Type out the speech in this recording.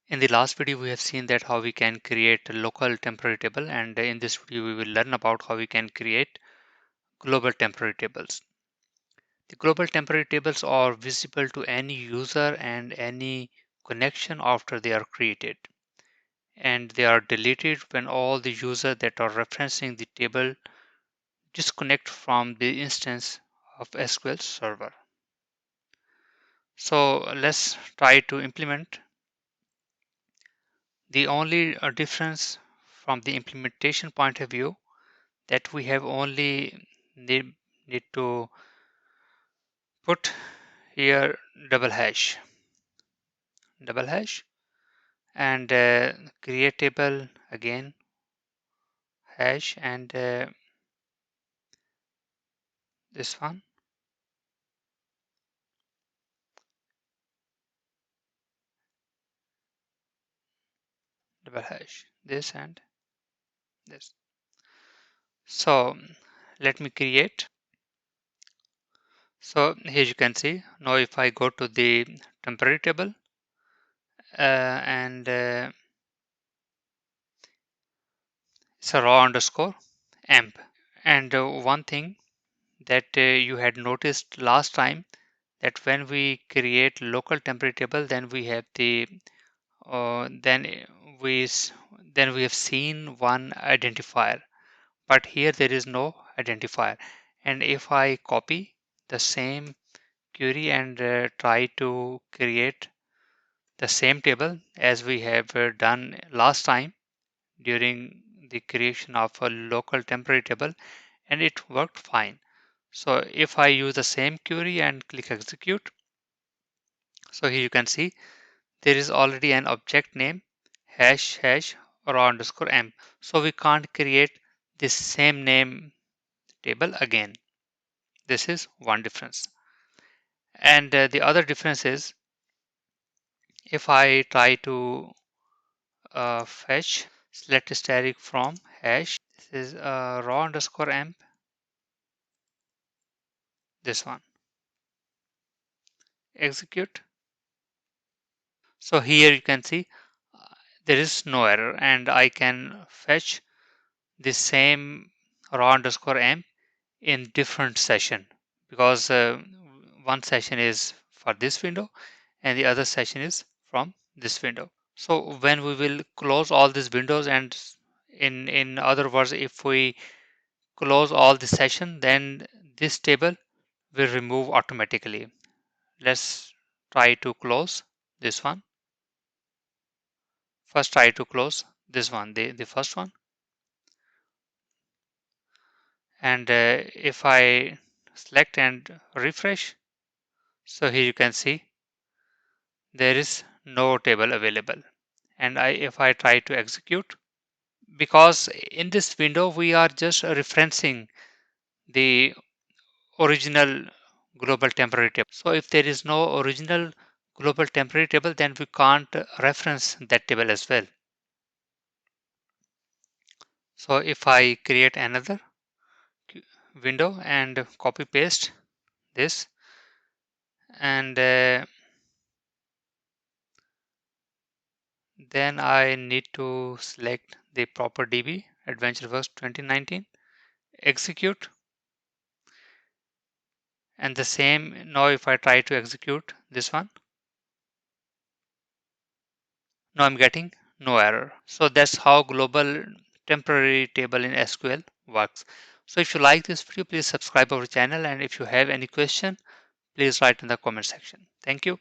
In the last video, we have seen that how we can create a local temporary table, and in this video, we will learn about how we can create global temporary tables. The global temporary tables are visible to any user and any connection after they are created, and they are deleted when all the users that are referencing the table disconnect from the instance of SQL Server. So let's try to implement. The only difference from the implementation point of view that we have only need to put here double hash and create table again hash and this one double hash this and this. So let me create. So here you can see now if I go to the temporary table and it's a raw underscore amp. And one thing that you had noticed last time, that when we create local temporary table, then we have the we s- then we have seen one identifier, but here there is no identifier. And if I copy the same query and try to create the same table as we have done last time during the creation of a local temporary table, and it worked fine. So if I use the same query and click execute, so here you can see there is already an object name hash hash raw underscore m. So we can't create this same name table again. This is one difference. And the other difference is if I try to fetch select static from hash, this is raw underscore m, this one, execute. So here you can see there is no error, and I can fetch the same raw underscore m in different session, because one session is for this window and the other session is from this window. So when we will close all these windows, and in other words, if we close all the session, then this table will remove automatically. Let's try to close this one. First try to close this one, the first one, and if I select and refresh, so here you can see there is no table available. And if I try to execute, because in this window we are just referencing the original global temporary table. So if there is no original global temporary table, then we can't reference that table as well. So if I create another window and copy paste this, and then I need to select the proper DB AdventureWorks 2019, execute, and the same. Now if I try to execute this one, now I'm getting no error. So that's how global temporary table in SQL works. So if you like this video, please subscribe our channel, and if you have any question, please write in the comment section. Thank you.